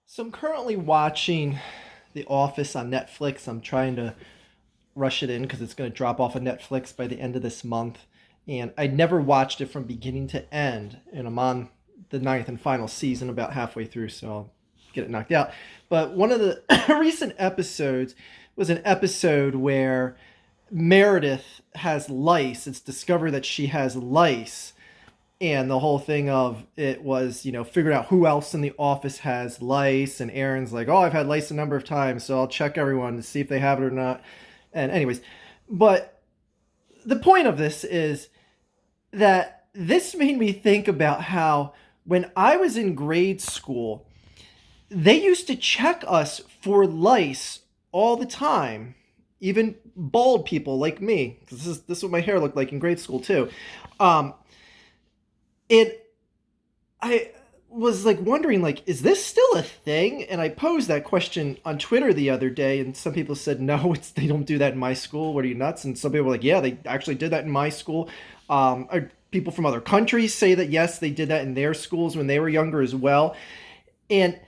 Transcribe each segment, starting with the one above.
So I'm currently watching The Office on Netflix. I'm trying to rush it in because it's going to drop off of Netflix by the end of this month. And I never watched it from beginning to end. And I'm on the ninth and final season, about halfway through, so I'll get it knocked out. But one of the recent episodes was an episode where Meredith has lice. It's discovered that she has lice, and the whole thing of it was, figuring out who else in the office has lice. And Aaron's like, oh, I've had lice a number of times, so I'll check everyone to see if they have it or not. And anyways, but the point of this is that this made me think about how when I was in grade school, they used to check us for lice all the time. Even bald people like me, because this is what my hair looked like in grade school too. Um, it I was like wondering, like, is this still a thing? And I posed that question on Twitter the other day, and some people said no, they don't do that in my school. What, are you nuts? And some people were like, yeah, they actually did that in my school. People from other countries say that yes, they did that in their schools when they were younger as well. And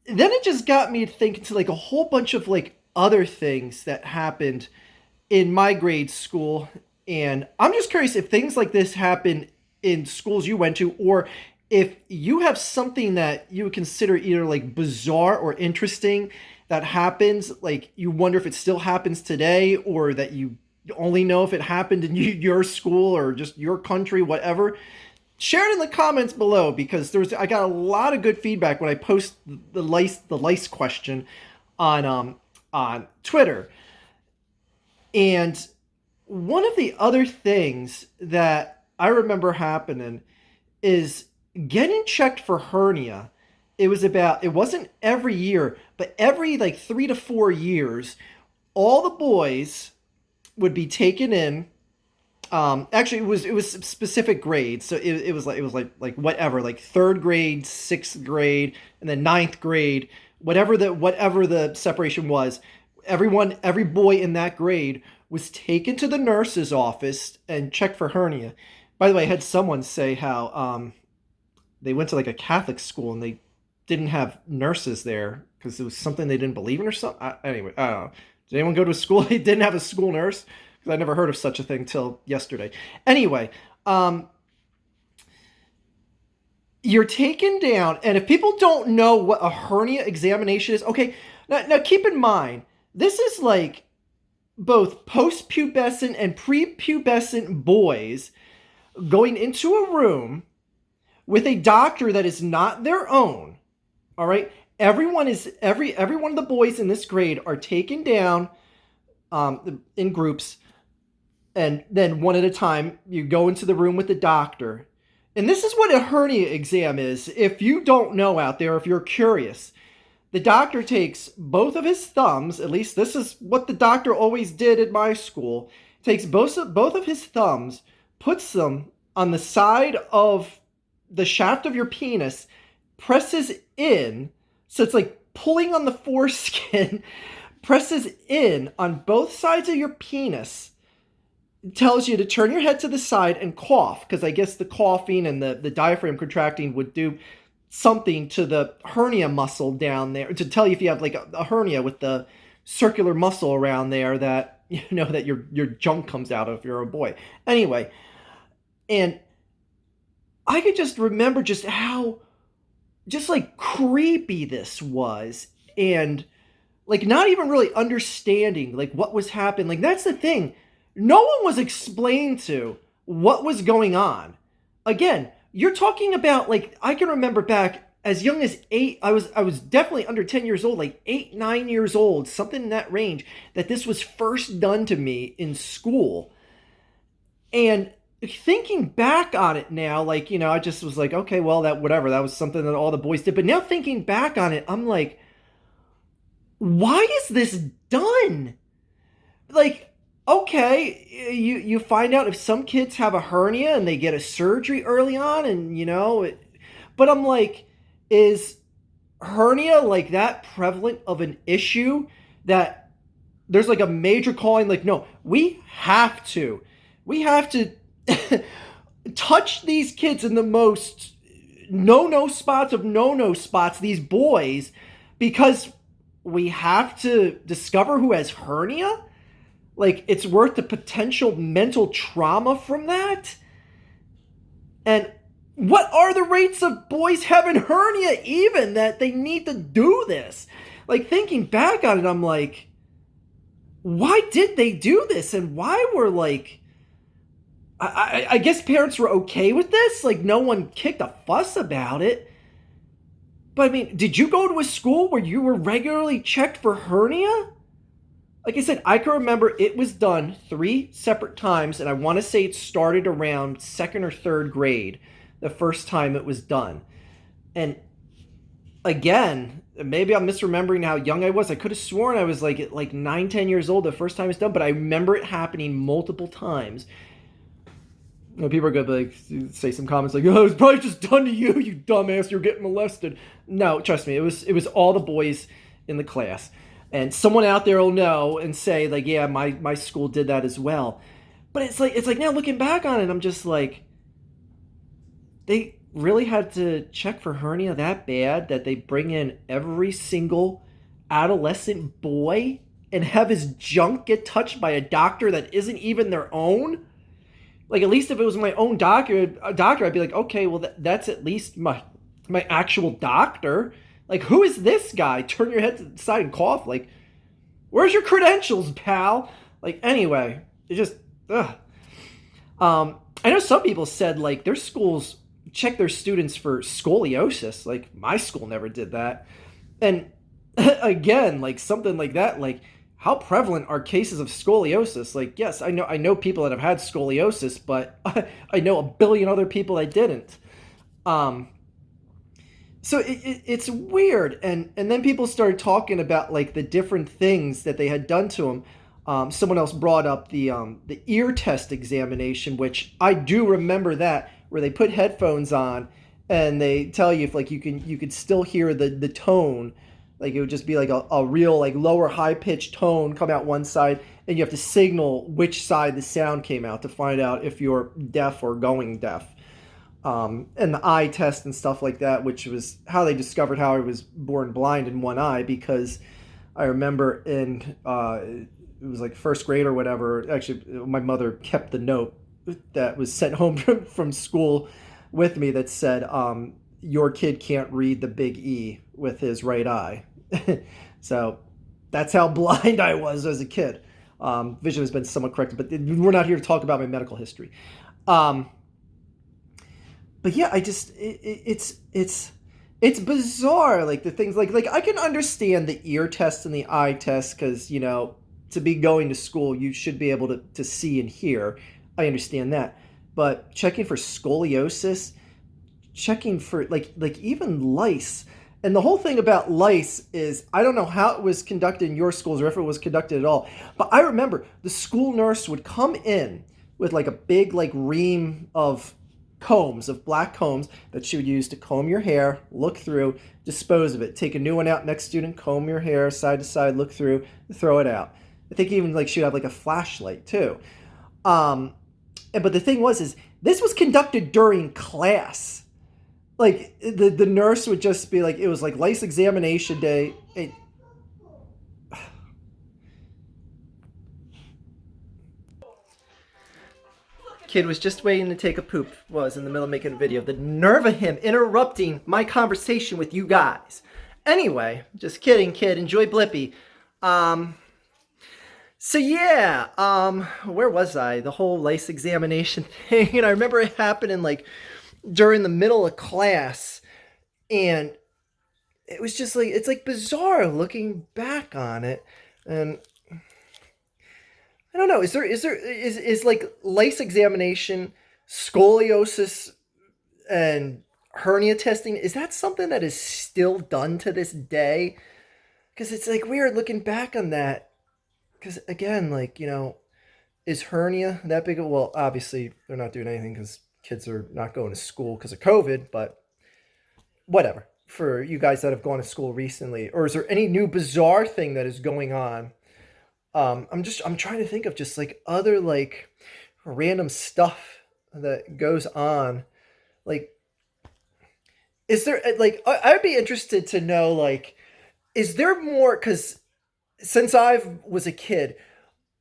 then it just got me thinking to like a whole bunch of like other things that happened in my grade school. And I'm just curious if things like this happen in schools you went to, or if you have something that you would consider either like bizarre or interesting that happens, like you wonder if it still happens today, or that you only know if it happened in your school or just your country, whatever. Share it in the comments below, because I got a lot of good feedback when I post the lice question on Twitter. And one of the other things that I remember happening is getting checked for hernia. It wasn't every year, but every like 3 to 4 years, all the boys would be taken in. Actually, it was specific grades, so it was like whatever, like third grade, sixth grade, and then ninth grade, whatever the separation was. Every boy in that grade was taken to the nurse's office and checked for hernia. By the way, I had someone say how they went to like a Catholic school and they didn't have nurses there because it was something they didn't believe in or something. Anyway, I don't know. Did anyone go to a school they didn't have a school nurse? Because I never heard of such a thing till yesterday. Anyway, you're taken down, and if people don't know what a hernia examination is, okay, now keep in mind, this is like both post-pubescent and prepubescent boys going into a room with a doctor that is not their own. All right, every one of the boys in this grade are taken down in groups, and then one at a time you go into the room with the doctor. And this is what a hernia exam is. If you don't know out there, if you're curious, the doctor takes both of his thumbs, at least this is what the doctor always did at my school, takes both of his thumbs, puts them on the side of the shaft of your penis, presses in, so it's like pulling on the foreskin, presses in on both sides of your penis, tells you to turn your head to the side and cough, because I guess the coughing and the diaphragm contracting would do something to the hernia muscle down there, to tell you if you have like a hernia with the circular muscle around there that that your junk comes out of if you're a boy. Anyway, and I could just remember just how just like creepy this was, and like not even really understanding like what was happening. Like that's the thing. No one was explained to what was going on. Again, you're talking about, like, I can remember back as young as 8, I was definitely under 10 years old, like 8, 9 years old, something in that range, that this was first done to me in school. And thinking back on it now, like, I just was like, okay, well, that was something that all the boys did. But now thinking back on it, I'm like, why is this done? Like, okay, you find out if some kids have a hernia and they get a surgery early on, and but I'm like, is hernia like that prevalent of an issue that there's like a major calling, like, no, we have to touch these kids in the most no spots of no spots, these boys, because we have to discover who has hernia? Like, it's worth the potential mental trauma from that? And what are the rates of boys having hernia even that they need to do this? Like, thinking back on it, I'm like, why did they do this? And why were, like, I guess parents were okay with this? Like, no one kicked a fuss about it. But, I mean, did you go to a school where you were regularly checked for hernia? Like I said, I can remember it was done 3 separate times, and I want to say it started around 2nd or 3rd grade, the first time it was done. And again, maybe I'm misremembering how young I was. I could have sworn I was like 9, 10 years old the first time it was done, but I remember it happening multiple times. You know, people are going to like say some comments like, "Oh, it was probably just done to you, you dumbass. You're getting molested." No, trust me, it was all the boys in the class. And someone out there will know and say, like, yeah, my school did that as well. But it's like now looking back on it, I'm just like, they really had to check for hernia that bad that they bring in every single adolescent boy and have his junk get touched by a doctor that isn't even their own? Like, at least if it was my own doctor, I'd be like, okay, well, that's at least my actual doctor. Like, who is this guy? Turn your head to the side and cough. Like, where's your credentials, pal? Like, anyway, it just, ugh. I know some people said, like, their schools check their students for scoliosis. Like, my school never did that. And, again, like, something like that, like, how prevalent are cases of scoliosis? Like, yes, I know people that have had scoliosis, but I know a billion other people that didn't. So it's weird, and then people started talking about like the different things that they had done to him. Someone else brought up the ear test examination, which I do remember that, where they put headphones on and they tell you if like you could still hear the tone, like it would just be like a real like lower high pitched tone come out one side, and you have to signal which side the sound came out to find out if you're deaf or going deaf. And the eye test and stuff like that, which was how they discovered how I was born blind in one eye, because I remember in it was like 1st grade or whatever. Actually, my mother kept the note that was sent home from school with me that said, "Your kid can't read the big E with his right eye." So that's how blind I was as a kid. Vision has been somewhat corrected, but we're not here to talk about my medical history. But yeah, it's bizarre. Like the things like I can understand the ear test and the eye test, because to be going to school you should be able to see and hear. I understand that, but checking for scoliosis, checking for like even lice. And the whole thing about lice is, I don't know how it was conducted in your schools or if it was conducted at all, but I remember the school nurse would come in with like a big like ream of combs, of black combs that she would use to comb your hair, look through, dispose of it, take a new one out, next student, comb your hair side to side, look through, throw it out. I think even like she'd have like a flashlight too. But the thing is this was conducted during class. Like the nurse would just be like, it was like lice examination day. Kid was just waiting to take a poop, was in the middle of making a video. The nerve of him interrupting my conversation with you guys. Anyway, just kidding, kid. Enjoy Blippi. So yeah, where was I? The whole lice examination thing. And I remember it happening like during the middle of class, and it was just like, it's like bizarre looking back on it. And I don't know, is like lice examination, scoliosis, and hernia testing, is that something that is still done to this day? Because it's like weird looking back on that. Because again, like, is hernia that big? Well, obviously they're not doing anything because kids are not going to school because of COVID, but whatever. For you guys that have gone to school recently, or is there any new bizarre thing that is going on? I'm trying to think of just like other like random stuff that goes on. Like, is there like, I'd be interested to know, like, is there more? Because since I was a kid,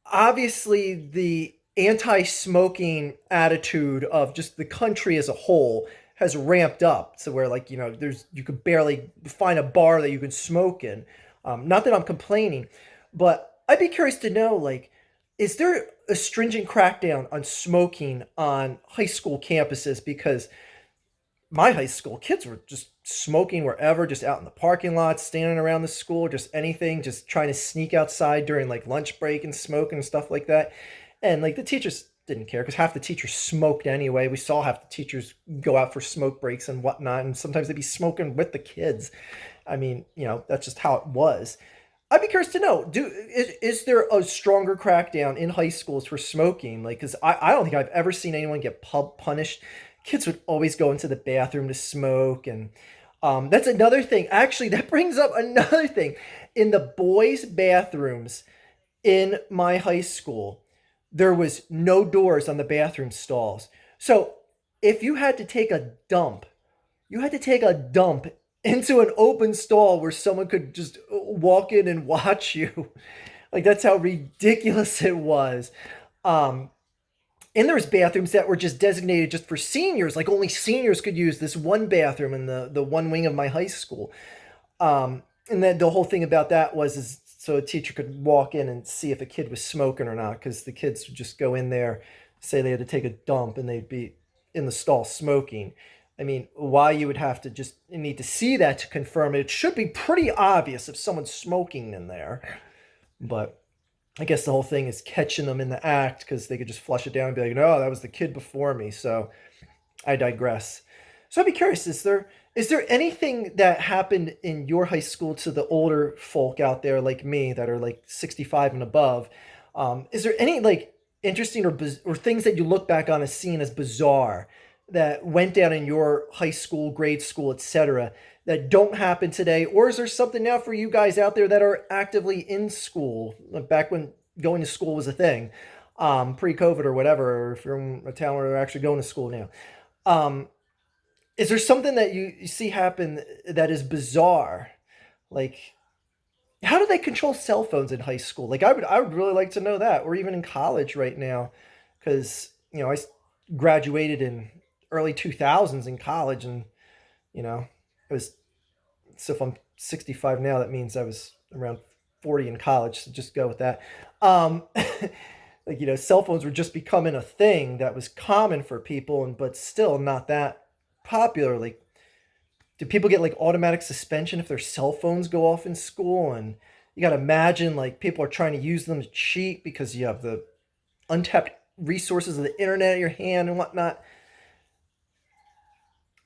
obviously the anti-smoking attitude of just the country as a whole has ramped up to where, like, there's you could barely find a bar that you can smoke in. Not that I'm complaining, but I'd be curious to know, like, is there a stringent crackdown on smoking on high school campuses? Because my high school kids were just smoking wherever, just out in the parking lot, standing around the school, just anything, just trying to sneak outside during like lunch break and smoke and stuff like that. And like the teachers didn't care because half the teachers smoked anyway. We saw half the teachers go out for smoke breaks and whatnot, and sometimes they'd be smoking with the kids. I mean, that's just how it was. I'd be curious to know, is there a stronger crackdown in high schools for smoking? Like, because I don't think I've ever seen anyone get punished. Kids would always go into the bathroom to smoke, and that's another thing. Actually, that brings up another thing. In the boys' bathrooms in my high school, there was no doors on the bathroom stalls. So if you had to take a dump, you had to take a dump into an open stall where someone could just walk in and watch you. Like, that's how ridiculous it was. Um, and there was bathrooms that were just designated just for seniors. Like, only seniors could use this one bathroom in the one wing of my high school. And then the whole thing about that was is so a teacher could walk in and see if a kid was smoking or not, because the kids would just go in there, say they had to take a dump, and they'd be in the stall smoking. I mean, why you would have to just need to see that to confirm it? It should be pretty obvious if someone's smoking in there. But I guess the whole thing is catching them in the act, because they could just flush it down and be like, no, that was the kid before me. So I digress. So I'd be curious, is there anything that happened in your high school to the older folk out there like me that are like 65 and above? Is there any like interesting or things that you look back on as seeing as bizarre that went down in your high school, grade school, etc., that don't happen today? Or is there something now for you guys out there that are actively in school, like back when going to school was a thing, pre-COVID or whatever, or if you're in a town where they're actually going to school now? Um, is there something that you see happen that is bizarre? Like, how do they control cell phones in high school? Like, I would really like to know that, or even in college right now, because I graduated in early 2000s in college, and it was, so if I'm 65 now, that means I was around 40 in college. So just go with that. Like, cell phones were just becoming a thing that was common for people, and but still not that popular. Like, do people get like automatic suspension if their cell phones go off in school? And you got to imagine like people are trying to use them to cheat because you have the untapped resources of the internet at your hand and whatnot.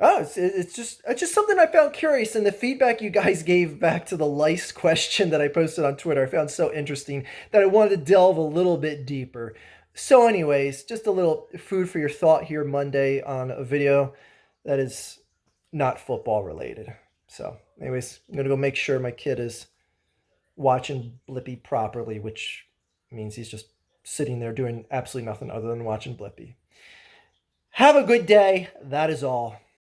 Oh, it's just something I found curious, and the feedback you guys gave back to the lice question that I posted on Twitter, I found so interesting that I wanted to delve a little bit deeper. So, anyways, just a little food for your thought here Monday on a video that is not football related. So, anyways, I'm gonna go make sure my kid is watching Blippy properly, which means he's just sitting there doing absolutely nothing other than watching Blippy. Have a good day. That is all.